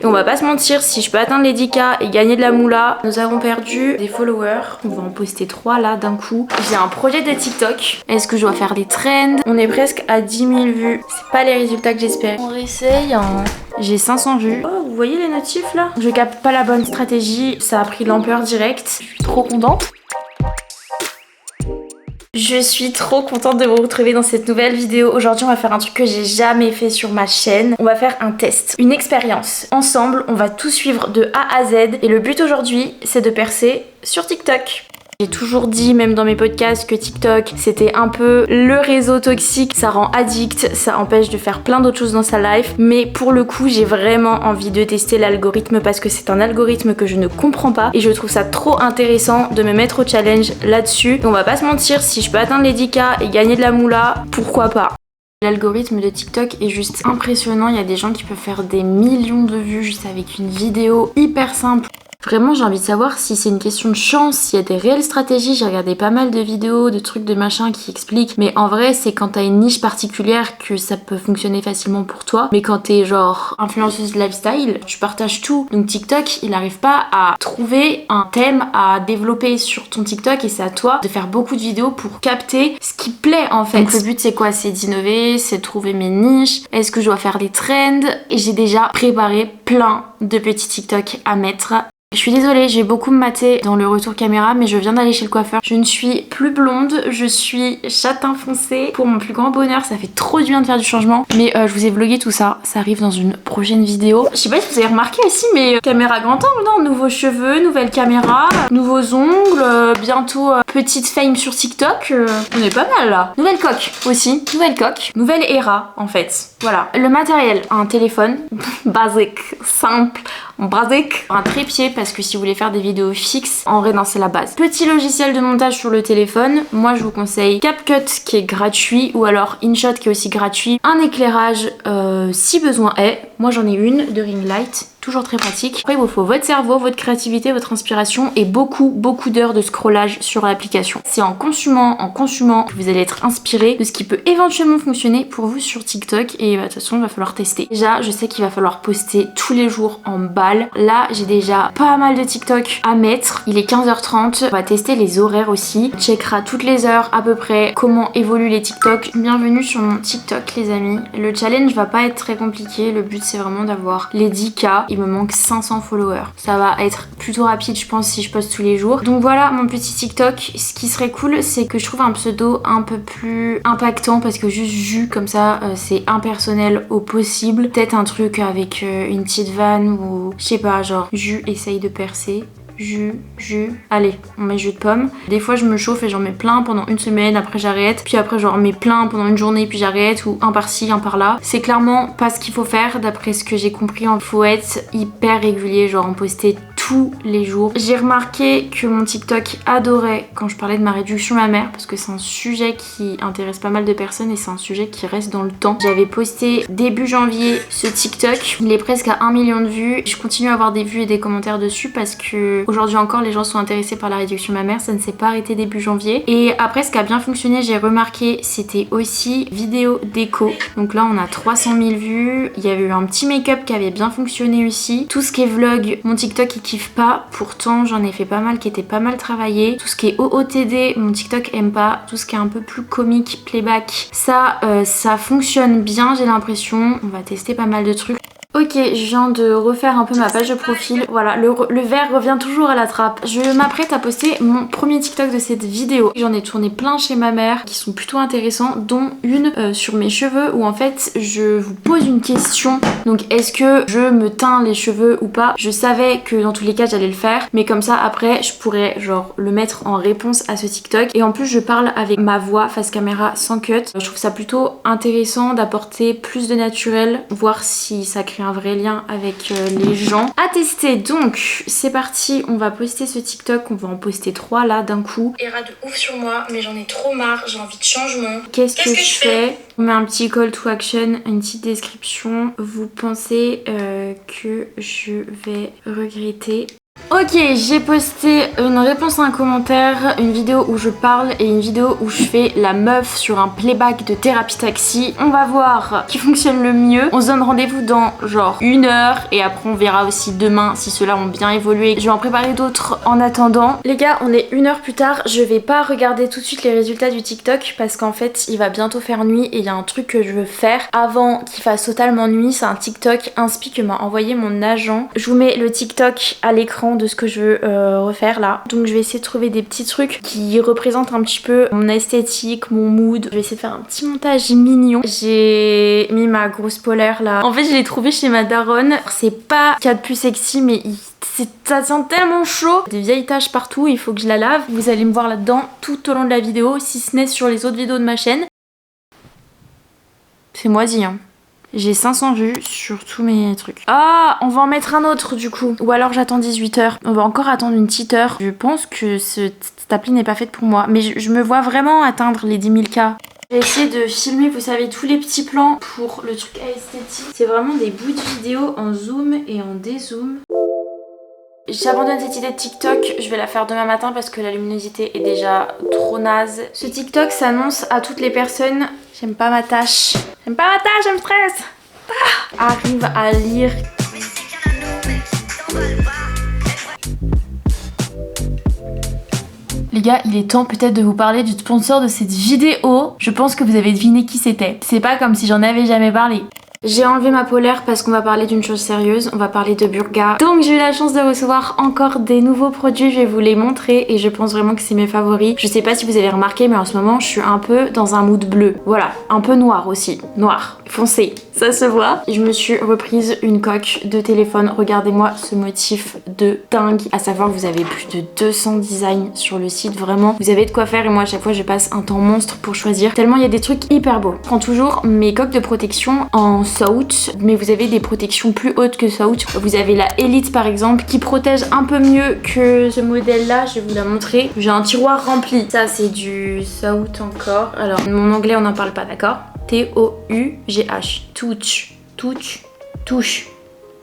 Et on va pas se mentir, si je peux atteindre les 10K et gagner de la moula, nous avons perdu des followers. On va en poster 3 là d'un coup. J'ai un projet de TikTok. Est-ce que je dois faire des trends? On est presque à 10 000 vues. C'est pas les résultats que j'espère. On réessaye. Hein. J'ai 500 vues. Oh, vous voyez les notifs là? Je capte pas la bonne stratégie. Ça a pris de l'ampleur directe. Je suis trop contente. Je suis trop contente de vous retrouver dans cette nouvelle vidéo. Aujourd'hui, on va faire un truc que j'ai jamais fait sur ma chaîne. On va faire un test, une expérience. Ensemble, on va tout suivre de A à Z. Et le but aujourd'hui, c'est de percer sur TikTok. J'ai toujours dit, même dans mes podcasts, que TikTok, c'était un peu le réseau toxique. Ça rend addict, ça empêche de faire plein d'autres choses dans sa life. Mais pour le coup, j'ai vraiment envie de tester l'algorithme parce que c'est un algorithme que je ne comprends pas. Et je trouve ça trop intéressant de me mettre au challenge là-dessus. On va pas se mentir, si je peux atteindre les 10K et gagner de la moula, pourquoi pas? L'algorithme de TikTok est juste impressionnant. Il y a des gens qui peuvent faire des millions de vues juste avec une vidéo hyper simple. Vraiment, j'ai envie de savoir si c'est une question de chance, s'il y a des réelles stratégies. J'ai regardé pas mal de vidéos, de trucs de machin qui expliquent. Mais en vrai, c'est quand t'as une niche particulière que ça peut fonctionner facilement pour toi. Mais quand t'es genre influenceuse lifestyle, tu partages tout. Donc TikTok, il arrive pas à trouver un thème à développer sur ton TikTok et c'est à toi de faire beaucoup de vidéos pour capter ce qui plaît en fait. Donc le but c'est quoi? C'est d'innover, c'est de trouver mes niches. Est-ce que je dois faire des trends? Et j'ai déjà préparé plein de petits TikTok à mettre. Je suis désolée, j'ai beaucoup maté dans le retour caméra, mais je viens d'aller chez le coiffeur. Je ne suis plus blonde, je suis châtain foncé. Pour mon plus grand bonheur, ça fait trop du bien de faire du changement. Mais je vous ai vlogué tout ça, ça arrive dans une prochaine vidéo. Je sais pas si vous avez remarqué aussi, mais caméra grand angle, non? Nouveaux cheveux, nouvelle caméra, nouveaux ongles, bientôt petite fame sur TikTok. On est pas mal là. Nouvelle coque aussi, nouvelle coque, nouvelle era en fait. Voilà. Le matériel, un téléphone basique, simple, basique, un trépied parce que si vous voulez faire des vidéos fixes, en vrai non c'est la base. Petit logiciel de montage sur le téléphone, moi je vous conseille CapCut qui est gratuit ou alors InShot qui est aussi gratuit. Un éclairage si besoin est, moi j'en ai une de ring light. Toujours très pratique. Après, il vous faut votre cerveau, votre créativité, votre inspiration et beaucoup d'heures de scrollage sur l'application. C'est en consumant que vous allez être inspiré de ce qui peut éventuellement fonctionner pour vous sur TikTok et de toute façon, il va falloir tester. Déjà, je sais qu'il va falloir poster tous les jours en balle. Là, j'ai déjà pas mal de TikTok à mettre. Il est 15h30. On va tester les horaires aussi. On checkera toutes les heures à peu près comment évoluent les TikTok. Bienvenue sur mon TikTok, les amis. Le challenge va pas être très compliqué. Le but, c'est vraiment d'avoir les 10K. Il me manque 500 followers. Ça va être plutôt rapide je pense si je poste tous les jours. Donc voilà mon petit TikTok. Ce qui serait cool c'est que je trouve un pseudo un peu plus impactant parce que juste Jus comme ça c'est impersonnel au possible. Peut-être un truc avec une petite vanne ou je sais pas genre Jus essaye de percer. Jus, allez, on met jus de pomme. Des fois je me chauffe et j'en mets plein pendant une semaine, après j'arrête, puis après j'en mets plein pendant une journée, puis j'arrête, ou un par-ci, un par-là. C'est clairement pas ce qu'il faut faire, d'après ce que j'ai compris. Il faut être hyper régulier, genre en poster tous les jours. J'ai remarqué que mon TikTok adorait quand je parlais de ma réduction mammaire, parce que c'est un sujet qui intéresse pas mal de personnes et c'est un sujet qui reste dans le temps. J'avais posté début janvier ce TikTok, il est presque à 1 million de vues. Je continue à avoir des vues et des commentaires dessus parce que aujourd'hui encore les gens sont intéressés par la réduction mammaire, ça ne s'est pas arrêté début janvier. Et après ce qui a bien fonctionné, j'ai remarqué, c'était aussi vidéo déco. Donc là on a 300 000 vues, il y avait eu un petit make-up qui avait bien fonctionné aussi. Tout ce qui est vlog, mon TikTok il kiffe pas, pourtant j'en ai fait pas mal qui étaient pas mal travaillés. Tout ce qui est OOTD, mon TikTok aime pas. Tout ce qui est un peu plus comique, playback, ça fonctionne bien j'ai l'impression. On va tester pas mal de trucs. Ok, je viens de refaire un peu ma page de profil. Voilà, le verre revient toujours à la trappe. Je m'apprête à poster mon premier TikTok de cette vidéo. J'en ai tourné plein chez ma mère qui sont plutôt intéressants, dont une sur mes cheveux où en fait je vous pose une question. Donc est-ce que je me teins les cheveux ou pas? Je savais que dans tous les cas j'allais le faire, mais comme ça après je pourrais genre le mettre en réponse à ce TikTok. Et en plus je parle avec ma voix face caméra sans cut. Je trouve ça plutôt intéressant d'apporter plus de naturel, voir si ça crée un vrai lien avec les gens. À tester, donc c'est parti, on va poster ce TikTok, on va en poster 3 là d'un coup. Era de ouf sur moi, mais j'en ai trop marre, j'ai envie de changement. Qu'est-ce que je fais? On met un petit call to action, une petite description. Vous pensez que je vais regretter? Ok, j'ai posté une réponse à un commentaire, une vidéo où je parle et une vidéo où je fais la meuf sur un playback de Thérapie Taxi. On va voir qui fonctionne le mieux. On se donne rendez-vous dans genre 1 heure et après on verra aussi demain si ceux-là ont bien évolué. Je vais en préparer d'autres en attendant. Les gars, on est 1 heure plus tard. Je vais pas regarder tout de suite les résultats du TikTok parce qu'en fait il va bientôt faire nuit et il y a un truc que je veux faire avant qu'il fasse totalement nuit. C'est un TikTok inspi que m'a envoyé mon agent. Je vous mets le TikTok à l'écran de ce que je veux refaire là. Donc je vais essayer de trouver des petits trucs qui représentent un petit peu mon esthétique, mon mood. Je vais essayer de faire un petit montage mignon. J'ai mis ma grosse polaire là. En fait je l'ai trouvé chez ma daronne. C'est pas qu'il y a de plus sexy mais ça sent tellement chaud. Des vieilles taches partout, il faut que je la lave. Vous allez me voir là-dedans tout au long de la vidéo, si ce n'est sur les autres vidéos de ma chaîne. C'est moisi hein. J'ai 500 vues sur tous mes trucs. Ah, on va en mettre un autre du coup. Ou alors j'attends 18 h. On va encore attendre une petite heure. Je pense que cette appli n'est pas faite pour moi. Mais je me vois vraiment atteindre les 10 000 K. J'ai essayé de filmer, vous savez, tous les petits plans pour le truc esthétique. C'est vraiment des bouts de vidéo en zoom et en dézoom. J'abandonne cette idée de TikTok, je vais la faire demain matin parce que la luminosité est déjà trop naze. Ce TikTok s'annonce à toutes les personnes. J'aime pas ma tâche. J'aime pas ma tâche, je me stresse. Arrive à lire. Les gars, il est temps peut-être de vous parler du sponsor de cette vidéo. Je pense que vous avez deviné qui c'était. C'est pas comme si j'en avais jamais parlé. J'ai enlevé ma polaire parce qu'on va parler d'une chose sérieuse, on va parler de Burga. Donc j'ai eu la chance de recevoir encore des nouveaux produits, je vais vous les montrer et je pense vraiment que c'est mes favoris. Je sais pas si vous avez remarqué mais en ce moment je suis un peu dans un mood bleu. Voilà, un peu noir aussi, noir, foncé, ça se voit. Je me suis reprise une coque de téléphone, regardez-moi ce motif de dingue. À savoir que vous avez plus de 200 designs sur le site, vraiment. Vous avez de quoi faire et moi à chaque fois je passe un temps monstre pour choisir. Tellement il y a des trucs hyper beaux. Je prends toujours mes coques de protection en Sout, mais vous avez des protections plus hautes que Sout. Vous avez la Elite par exemple qui protège un peu mieux que ce modèle là, je vais vous la montrer. J'ai un tiroir rempli. Ça c'est du Sout encore. Alors mon anglais on n'en parle pas, d'accord? T-O-U-G-H. Touch. Touch. Touche.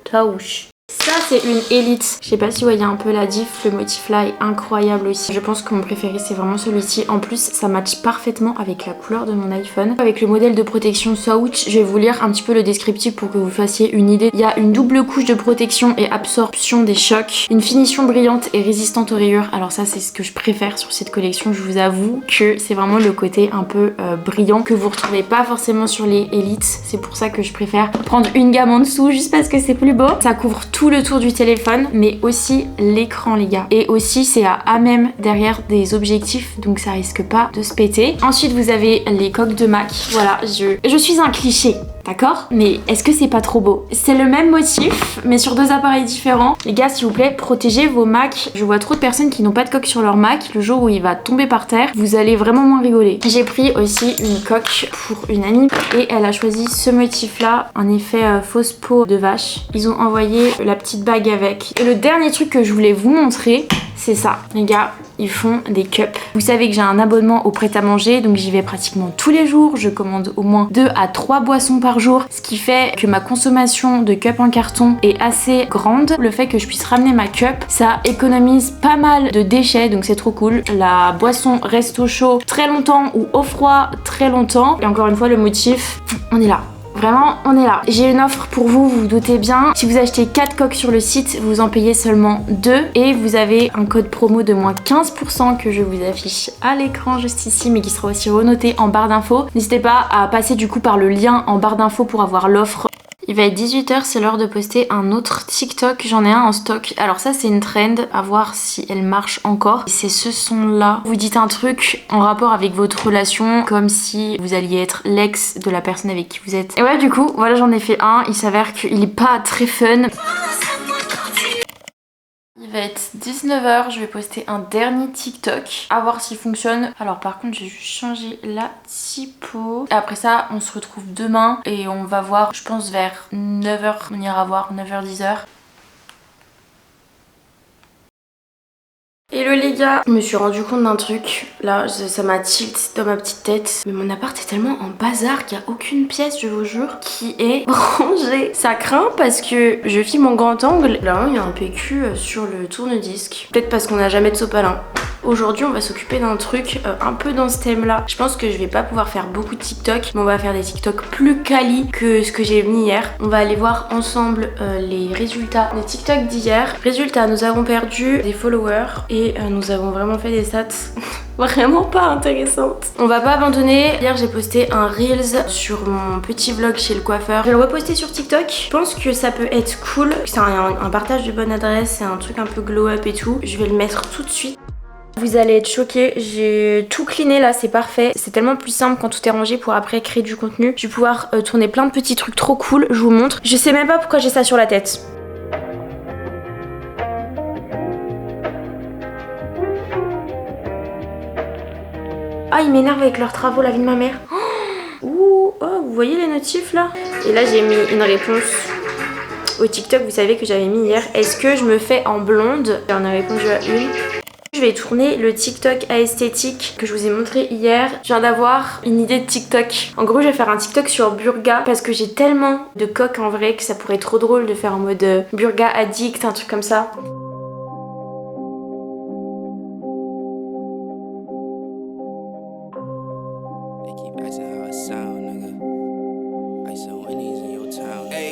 Touche. Ça c'est une Elite. Je sais pas si vous voyez un peu la diff, le motif là est incroyable aussi. Je pense que mon préféré c'est vraiment celui-ci. En plus ça matche parfaitement avec la couleur de mon iPhone. Avec le modèle de protection Swatch, je vais vous lire un petit peu le descriptif pour que vous fassiez une idée. Il y a une double couche de protection et absorption des chocs, une finition brillante et résistante aux rayures. Alors ça c'est ce que je préfère sur cette collection. Je vous avoue que c'est vraiment le côté un peu brillant que vous retrouvez pas forcément sur les Elites. C'est pour ça que je préfère prendre une gamme en dessous juste parce que c'est plus beau. Ça couvre tout le tour du téléphone mais aussi l'écran les gars, et aussi c'est à même derrière des objectifs donc ça risque pas de se péter. Ensuite vous avez les coques de Mac. Voilà, je suis un cliché, d'accord, mais est-ce que c'est pas trop beau? C'est le même motif mais sur deux appareils différents. Les gars s'il vous plaît, protégez vos Macs. Je vois trop de personnes qui n'ont pas de coque sur leur Mac. Le jour où il va tomber par terre, vous allez vraiment moins rigoler. J'ai pris aussi une coque pour une amie et elle a choisi ce motif là, en effet fausse peau de vache. Ils ont envoyé la petite bague avec. Et le dernier truc que je voulais vous montrer, c'est ça. Les gars, ils font des cups. Vous savez que j'ai un abonnement au prêt-à-manger, donc j'y vais pratiquement tous les jours. Je commande au moins 2 à 3 boissons par jour, ce qui fait que ma consommation de cups en carton est assez grande. Le fait que je puisse ramener ma cup, ça économise pas mal de déchets, donc c'est trop cool. La boisson reste au chaud très longtemps ou au froid très longtemps. Et encore une fois, le motif, on est là. Vraiment, on est là. J'ai une offre pour vous, vous vous doutez bien. Si vous achetez 4 coques sur le site, vous en payez seulement 2 et vous avez un code promo de moins 15% que je vous affiche à l'écran juste ici, mais qui sera aussi renoté en barre d'infos. N'hésitez pas à passer du coup par le lien en barre d'infos pour avoir l'offre. Il va être 18 h, c'est l'heure de poster un autre TikTok. J'en ai un en stock. Alors ça c'est une trend, à voir si elle marche encore. C'est ce son là. Vous dites un truc en rapport avec votre relation, comme si vous alliez être l'ex de la personne avec qui vous êtes. Et ouais, du coup, voilà, j'en ai fait un. Il s'avère qu'il est pas très fun. Il va être 19 h, je vais poster un dernier TikTok, à voir s'il fonctionne. Alors par contre j'ai juste changé la typo. Et après ça on se retrouve demain et on va voir, je pense vers 9 h, on ira voir 9 h 10 h. Hello les gars, je me suis rendu compte d'un truc. Là, ça m'a tilt dans ma petite tête. Mais mon appart est tellement en bazar qu'il n'y a aucune pièce, je vous jure, qui est rangée. Ça craint parce que je filme en grand angle. Là, il y a un PQ sur le tourne-disque. Peut-être parce qu'on n'a jamais de sopalin. Aujourd'hui, on va s'occuper d'un truc un peu dans ce thème-là. Je pense que je vais pas pouvoir faire beaucoup de TikTok, mais on va faire des TikTok plus quali que ce que j'ai mis hier. On va aller voir ensemble les résultats des TikTok d'hier. Résultats, nous avons perdu des followers et nous avons vraiment fait des stats vraiment pas intéressantes. On va pas abandonner. Hier, j'ai posté un Reels sur mon petit vlog chez le coiffeur. Je vais le reposter sur TikTok. Je pense que ça peut être cool. C'est un partage de bonne adresse, c'est un truc un peu glow up et tout. Je vais le mettre tout de suite. Vous allez être choqués, j'ai tout cleané là, c'est parfait. C'est tellement plus simple quand tout est rangé pour après créer du contenu. Je vais pouvoir tourner plein de petits trucs trop cool, je vous montre. Je sais même pas pourquoi j'ai ça sur la tête. Ah, ils m'énervent avec leurs travaux, la vie de ma mère. Ouh, oh, vous voyez les notifs là? Et là j'ai mis une réponse au TikTok, vous savez que j'avais mis hier. Est-ce que je me fais en blonde? J'en ai répondu à une. Je vais tourner le TikTok à esthétique que je vous ai montré hier. Je viens d'avoir une idée de TikTok. En gros, je vais faire un TikTok sur Burga parce que j'ai tellement de coques en vrai que ça pourrait être trop drôle de faire en mode Burga addict, un truc comme ça.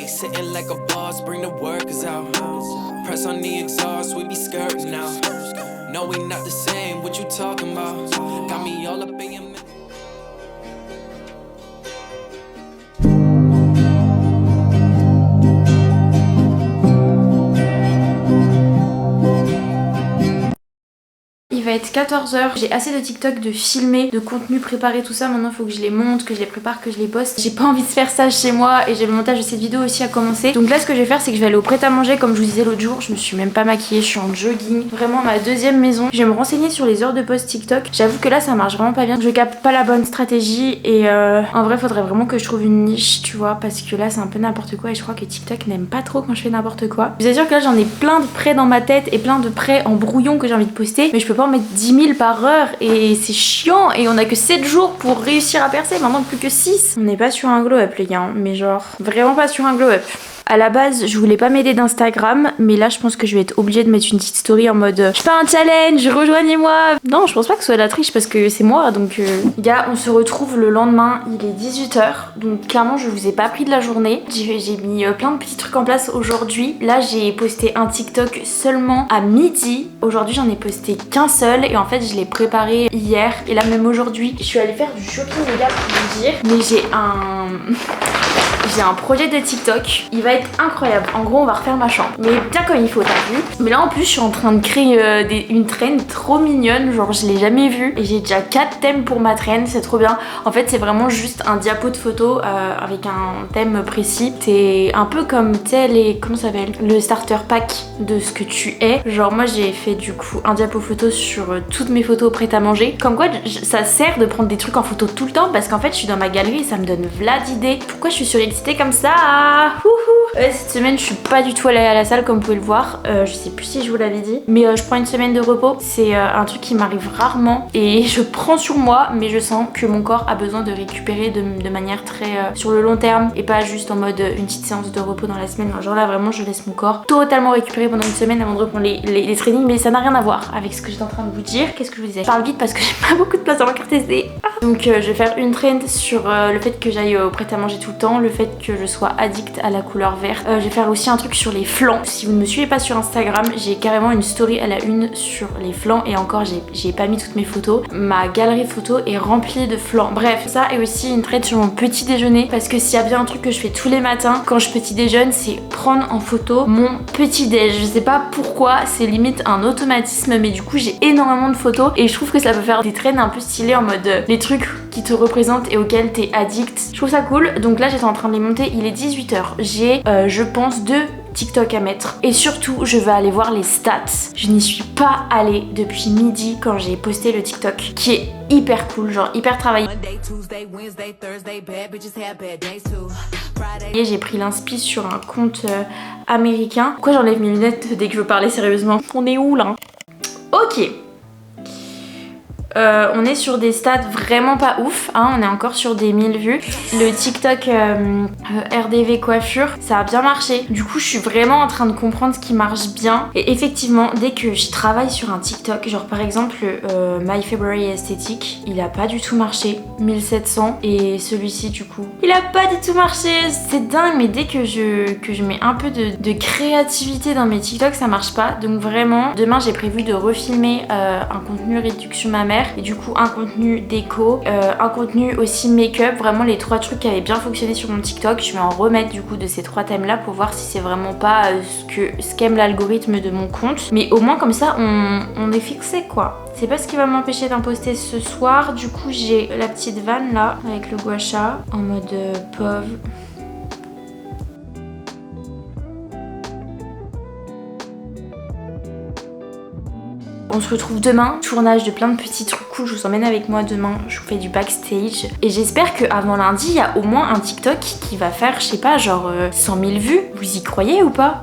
Sitting like a boss, bring the workers out. Press on the exhaust, we be skirting now. No, we not the same, what you talking about? Got me all up in your... Il va être 14h, j'ai assez de TikTok de filmer, de contenu préparé, tout ça. Maintenant il faut que je les monte, que je les prépare, que je les poste. J'ai pas envie de faire ça chez moi et j'ai le montage de cette vidéo aussi à commencer. Donc là ce que je vais faire c'est que je vais aller au prêt-à-manger comme je vous disais l'autre jour. Je me suis même pas maquillée, je suis en jogging. Vraiment ma deuxième maison. Je vais me renseigner sur les heures de post TikTok. J'avoue que là ça marche vraiment pas bien. Je capte pas la bonne stratégie et en vrai faudrait vraiment que je trouve une niche, tu vois, parce que là c'est un peu n'importe quoi et je crois que TikTok n'aime pas trop quand je fais n'importe quoi. Je vous assure que là j'en ai plein de prêts dans ma tête et plein de prêts en brouillon que j'ai envie de poster, mais je peux pas en mettre 10 000 par heure et c'est chiant et on a que 7 jours pour réussir à percer, maintenant plus que 6. On n'est pas sur un glow up les gars, mais genre vraiment pas sur un glow up. À la base, je voulais pas m'aider d'Instagram, mais là je pense que je vais être obligée de mettre une petite story en mode je fais un challenge, rejoignez-moi. Non, je pense pas que ce soit la triche parce que c'est moi, donc gars, on se retrouve le lendemain, il est 18h, donc clairement je vous ai pas pris de la journée. J'ai mis plein de petits trucs en place aujourd'hui. Là j'ai posté un TikTok seulement à midi. Aujourd'hui j'en ai posté qu'un seul et en fait je l'ai préparé hier et là même aujourd'hui. Je suis allée faire du shopping les gars pour vous dire, mais j'ai un projet de TikTok, il va être incroyable. En gros on va refaire ma chambre, mais bien comme il faut, t'as vu. Mais là en plus je suis en train de créer une traîne trop mignonne, genre je l'ai jamais vue. Et j'ai déjà 4 thèmes pour ma traîne, c'est trop bien. En fait c'est vraiment juste un diapo de photos avec un thème précis. C'est un peu comme tel comment ça s'appelle, le starter pack de ce que tu es. Genre moi j'ai fait du coup un diapo photo sur toutes mes photos prêtes à manger. Comme quoi ça sert de prendre des trucs en photo tout le temps parce qu'en fait je suis dans ma galerie et ça me donne v'là d'idées. Pourquoi je suis surexcitée comme ça? Cette semaine je suis pas du tout allée à la salle comme vous pouvez le voir. Je sais plus si je vous l'avais dit, mais je prends une semaine de repos. C'est un truc qui m'arrive rarement et je prends sur moi, mais je sens que mon corps a besoin de récupérer de manière très sur le long terme et pas juste en mode une petite séance de repos dans la semaine. Genre là vraiment je laisse mon corps totalement récupérer pendant une semaine avant de reprendre les trainings, mais ça n'a rien à voir avec ce que j'étais en train de vous dire. Qu'est-ce que je vous disais? Je parle vite parce que j'ai pas beaucoup de place dans ma carte SD. Donc je vais faire une trend sur le fait que j'aille au prêt-à-manger tout le temps, le fait que je sois addict à la couleur verte. Je vais faire aussi un truc sur les flancs. Si vous ne me suivez pas sur Instagram, j'ai carrément une story à la une sur les flancs et encore j'ai pas mis toutes mes photos. Ma galerie photo est remplie de flancs. Bref, ça et aussi une trend sur mon petit déjeuner parce que s'il y a bien un truc que je fais tous les matins quand je petit déjeune, c'est prendre en photo mon petit déj. Je sais pas pourquoi, c'est limite un automatisme, mais du coup j'ai énormément de photos et je trouve que ça peut faire des trends un peu stylés en mode les trucs qui te représentent et auxquels t'es addict. Je trouve ça cool. Donc là j'étais en train de les monter, il est 18h. J'ai je pense 2 TikTok à mettre et surtout je vais aller voir les stats. Je n'y suis pas allée depuis midi quand j'ai posté le TikTok qui est hyper cool, genre hyper travaillé. Et j'ai pris l'inspi sur un compte américain. Pourquoi j'enlève mes lunettes dès que je veux parler sérieusement? On est où là? Ok. On est sur des stats vraiment pas ouf, hein, on est encore sur des 1000 vues. Le TikTok RDV coiffure, ça a bien marché. Du coup, je suis vraiment en train de comprendre ce qui marche bien. Et effectivement, dès que je travaille sur un TikTok, genre par exemple My February Aesthetic, il a pas du tout marché, 1700. Et celui-ci du coup, il a pas du tout marché. C'est dingue, mais dès que je mets un peu de créativité dans mes TikTok, ça marche pas. Donc vraiment, demain j'ai prévu de refilmer un contenu réduction mammaire. Et du coup un contenu déco, un contenu aussi make-up, vraiment les 3 trucs qui avaient bien fonctionné sur mon TikTok. Je vais en remettre du coup de ces 3 thèmes là pour voir si c'est vraiment pas ce qu'aime l'algorithme de mon compte. Mais au moins comme ça on est fixé quoi. C'est pas ce qui va m'empêcher d'en poster ce soir. Du coup j'ai la petite vanne là avec le gua sha en mode pauvre. On se retrouve demain, tournage de plein de petits trucs cool, je vous emmène avec moi demain, je vous fais du backstage. Et j'espère qu'avant lundi, il y a au moins un TikTok qui va faire, je sais pas, genre 100 000 vues. Vous y croyez ou pas ?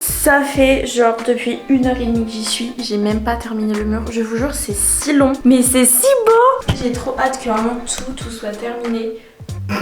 Ça fait genre depuis 1h30 que j'y suis, j'ai même pas terminé le mur. Je vous jure, c'est si long, mais c'est si beau. J'ai trop hâte que vraiment tout soit terminé. What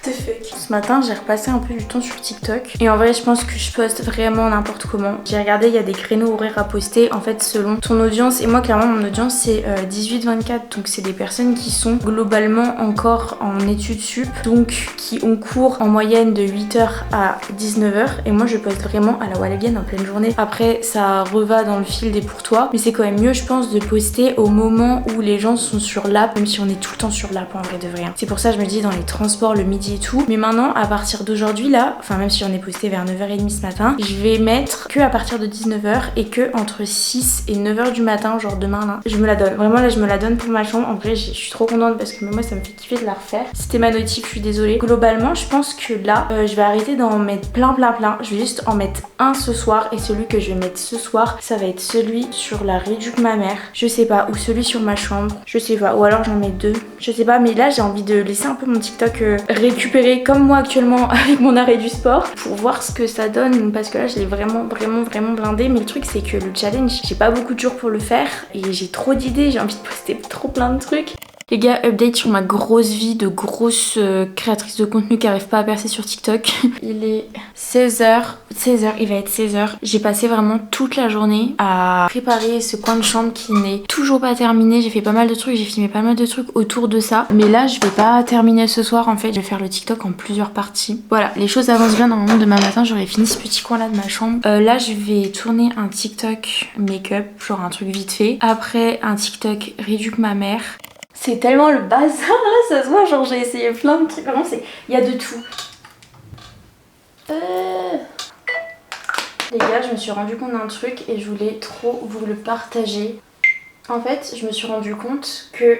the fuck. Ce matin, j'ai repassé un peu du temps sur TikTok. Et en vrai, je pense que je poste vraiment n'importe comment. J'ai regardé, il y a des créneaux horaires à poster. En fait, selon ton audience. Et moi, clairement, mon audience, c'est 18-24. Donc, c'est des personnes qui sont globalement encore en études sup. Donc, qui ont cours en moyenne de 8h à 19h. Et moi, je poste vraiment à la Wallagaine en pleine journée. Après, ça reva dans le fil des pour toi. Mais c'est quand même mieux, je pense, de poster au moment où les gens sont sur l'app. Même si on est tout le temps sur l'app, en vrai de vrai. C'est pour ça, je me dis, dans les transports, le midi et tout. Mais maintenant, à partir d'aujourd'hui là, enfin même si j'en ai posté vers 9h30 ce matin, je vais mettre que à partir de 19h et que entre 6 et 9h du matin, genre demain là, je me la donne. Vraiment là je me la donne pour ma chambre. En vrai je suis trop contente parce que moi ça me fait kiffer de la refaire. C'était ma notif, je suis désolée. Globalement je pense que là je vais arrêter d'en mettre plein. Je vais juste en mettre un ce soir et celui que je vais mettre ce soir, ça va être celui sur la réduc mammaire. Je sais pas, ou celui sur ma chambre, je sais pas, ou alors j'en mets 2. Je sais pas, mais là j'ai envie de laisser un peu mon TikTok récupérer comme moi actuellement avec mon arrêt du sport pour voir ce que ça donne parce que là je l'ai vraiment blindé. Mais le truc c'est que le challenge, j'ai pas beaucoup de jours pour le faire et j'ai trop d'idées, j'ai envie de poster trop plein de trucs. Les gars, update sur ma grosse vie de grosse créatrice de contenu qui arrive pas à percer sur TikTok. Il est 16h, il va être 16h. J'ai passé vraiment toute la journée à préparer ce coin de chambre qui n'est toujours pas terminé. J'ai fait pas mal de trucs, j'ai filmé pas mal de trucs autour de ça. Mais là, je vais pas terminer ce soir en fait. Je vais faire le TikTok en plusieurs parties. Voilà, les choses avancent bien. Normalement, demain matin, j'aurai fini ce petit coin là de ma chambre. Là, je vais tourner un TikTok make-up, genre un truc vite fait. Après, un TikTok réduc mammaire. C'est tellement le bazar là, ça se voit, genre j'ai essayé plein de trucs, vraiment il y a de tout. Les gars, je me suis rendu compte d'un truc et je voulais trop vous le partager. En fait, je me suis rendu compte que...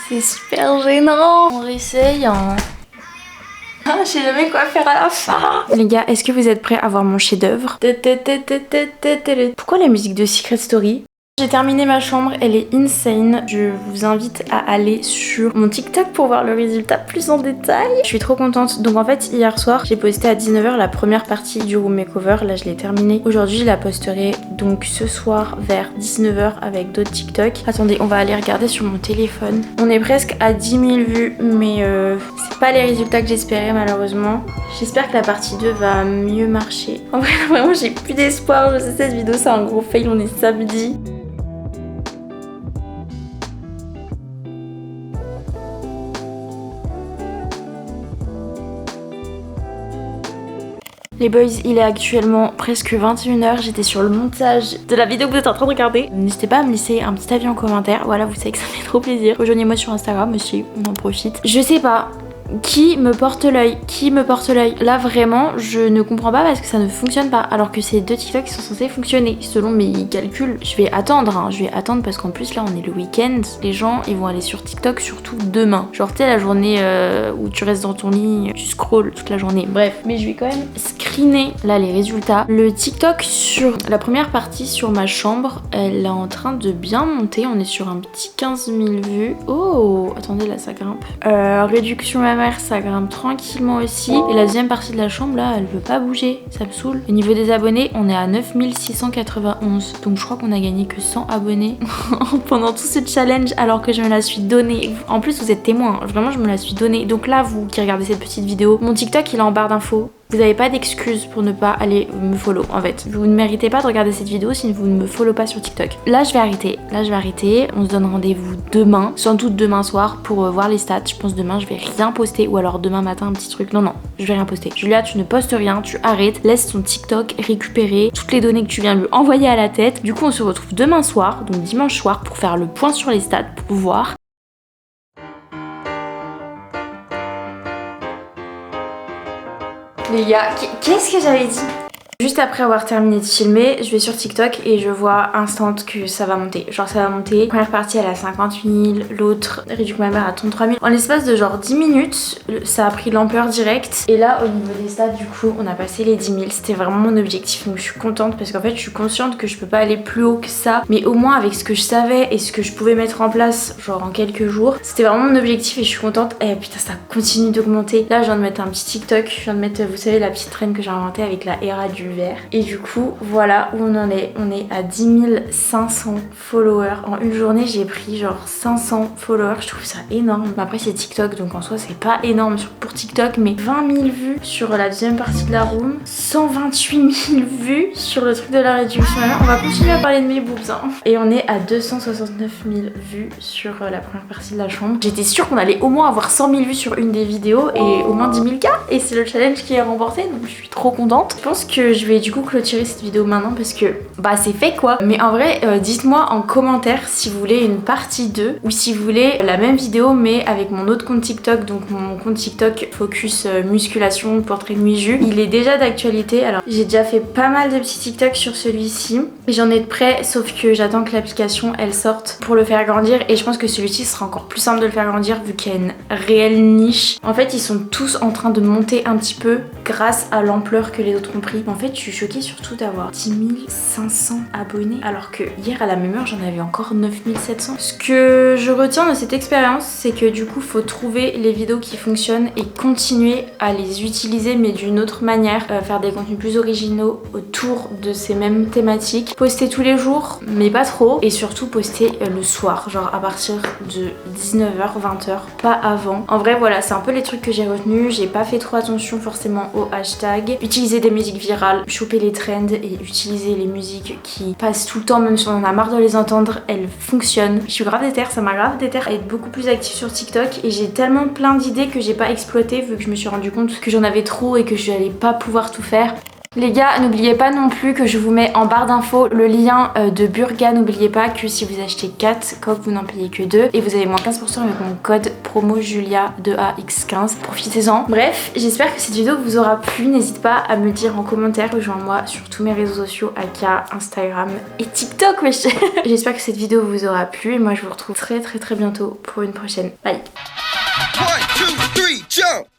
C'est super gênant. On réessaye hein. Ah, je sais jamais quoi faire à la fin. Les gars, est-ce que vous êtes prêts à voir mon chef-d'œuvre? Pourquoi la musique de Secret Story? J'ai terminé ma chambre, elle est insane. Je vous invite à aller sur mon TikTok pour voir le résultat plus en détail. Je suis trop contente. Donc en fait, hier soir, j'ai posté à 19h la première partie du room makeover. Là, je l'ai terminée. Aujourd'hui, je la posterai donc ce soir vers 19h avec d'autres TikTok. Attendez, on va aller regarder sur mon téléphone. On est presque à 10 000 vues, mais c'est pas les résultats que j'espérais malheureusement. J'espère que la partie 2 va mieux marcher. En vrai, vraiment, j'ai plus d'espoir. Je sais, cette vidéo, c'est un gros fail. On est samedi. Les boys, il est actuellement presque 21h, j'étais sur le montage de la vidéo que vous êtes en train de regarder. N'hésitez pas à me laisser un petit avis en commentaire, voilà, vous savez que ça fait trop plaisir. Rejoignez-moi sur Instagram aussi, on en profite. Je sais pas, Qui me porte l'œil? Qui me porte l'œil? Là vraiment je ne comprends pas parce que ça ne fonctionne pas alors que c'est 2 TikTok qui sont censés fonctionner selon mes calculs. Je vais attendre hein. Je vais attendre parce qu'en plus là on est le week-end, les gens ils vont aller sur TikTok surtout demain, genre tu sais la journée où tu restes dans ton lit, tu scrolls toute la journée, bref. Mais je vais quand même screener là les résultats. Le TikTok sur la première partie sur ma chambre, elle est en train de bien monter, on est sur un petit 15 000 vues. Oh attendez là ça grimpe. Réduction mammaire ça grimpe tranquillement aussi. Et la deuxième partie de la chambre là elle veut pas bouger, ça me saoule. Au niveau des abonnés on est à 9691, donc je crois qu'on a gagné que 100 abonnés pendant tout ce challenge alors que je me la suis donnée. En plus vous êtes témoins, vraiment je me la suis donnée. Donc là vous qui regardez cette petite vidéo, mon TikTok il est en barre d'infos. Vous n'avez pas d'excuse pour ne pas aller me follow en fait. Vous ne méritez pas de regarder cette vidéo si vous ne me follow pas sur TikTok. Là je vais arrêter, on se donne rendez-vous demain, sans doute demain soir pour voir les stats. Je pense demain je vais rien poster ou alors demain matin un petit truc. Non, je vais rien poster. Julia tu ne postes rien, tu arrêtes, laisse ton TikTok récupérer toutes les données que tu viens lui envoyer à la tête. Du coup on se retrouve demain soir, donc dimanche soir pour faire le point sur les stats, pour voir. Les gars, qu'est-ce que j'avais dit? Juste après avoir terminé de filmer, je vais sur TikTok et je vois instant que ça va monter. Genre ça va monter. La première partie elle a 50 000, l'autre réduction mammaire à 33 000. En l'espace de genre 10 minutes, ça a pris de l'ampleur directe. Et là au niveau des stats du coup on a passé les 10 000. C'était vraiment mon objectif donc je suis contente parce qu'en fait je suis consciente que je peux pas aller plus haut que ça. Mais au moins avec ce que je savais et ce que je pouvais mettre en place genre en quelques jours, c'était vraiment mon objectif et je suis contente. Et putain ça continue d'augmenter. Là je viens de mettre un petit TikTok, je viens de mettre vous savez la petite traîne que j'ai inventée avec la Hera du vert. Et du coup voilà où on en est. On est à 10 500 followers. En une journée j'ai pris genre 500 followers. Je trouve ça énorme. Après c'est TikTok donc en soi c'est pas énorme pour TikTok. Mais 20 000 vues sur la deuxième partie de la room. 128 000 vues sur le truc de la réduction. On va continuer à parler de mes boobs hein. Et on est à 269 000 vues sur la première partie de la chambre. J'étais sûre qu'on allait au moins avoir 100 000 vues sur une des vidéos et au moins 10 000 k. Et c'est le challenge qui est remporté donc je suis trop contente. Je pense que je vais du coup clôturer cette vidéo maintenant parce que bah c'est fait quoi. Mais en vrai dites-moi en commentaire si vous voulez une partie 2 ou si vous voulez la même vidéo mais avec mon autre compte TikTok, donc mon compte TikTok focus musculation, portrait de mi-jus. Il est déjà d'actualité. Alors j'ai déjà fait pas mal de petits TikTok sur celui-ci. J'en ai de près sauf que j'attends que l'application elle sorte pour le faire grandir et je pense que celui-ci sera encore plus simple de le faire grandir vu qu'il y a une réelle niche. En fait ils sont tous en train de monter un petit peu grâce à l'ampleur que les autres ont pris. En fait je suis choquée surtout d'avoir 10 500 abonnés alors que hier à la même heure j'en avais encore 9 700. Ce que je retiens de cette expérience c'est que du coup faut trouver les vidéos qui fonctionnent et continuer à les utiliser mais d'une autre manière, faire des contenus plus originaux autour de ces mêmes thématiques, poster tous les jours mais pas trop et surtout poster le soir genre à partir de 19h 20h pas avant. En vrai voilà c'est un peu les trucs que j'ai retenus. J'ai pas fait trop attention forcément aux hashtags, utiliser des musiques virales, choper les trends et utiliser les musiques qui passent tout le temps même si on en a marre de les entendre, elles fonctionnent. Je suis grave déter, ça m'a grave déter à être beaucoup plus active sur TikTok et j'ai tellement plein d'idées que j'ai pas exploité vu que je me suis rendu compte que j'en avais trop et que je n'allais pas pouvoir tout faire. Les gars, n'oubliez pas non plus que je vous mets en barre d'infos le lien de Burga. N'oubliez pas que si vous achetez 4 coques, vous n'en payez que 2 et vous avez moins 15% avec mon code promo Julia 2AX15. Profitez-en. Bref, j'espère que cette vidéo vous aura plu. N'hésite pas à me le dire en commentaire. Rejoins-moi sur tous mes réseaux sociaux, aka Instagram et TikTok. Wesh. J'espère que cette vidéo vous aura plu et moi je vous retrouve très bientôt pour une prochaine. Bye. 1, 2, 3, jump!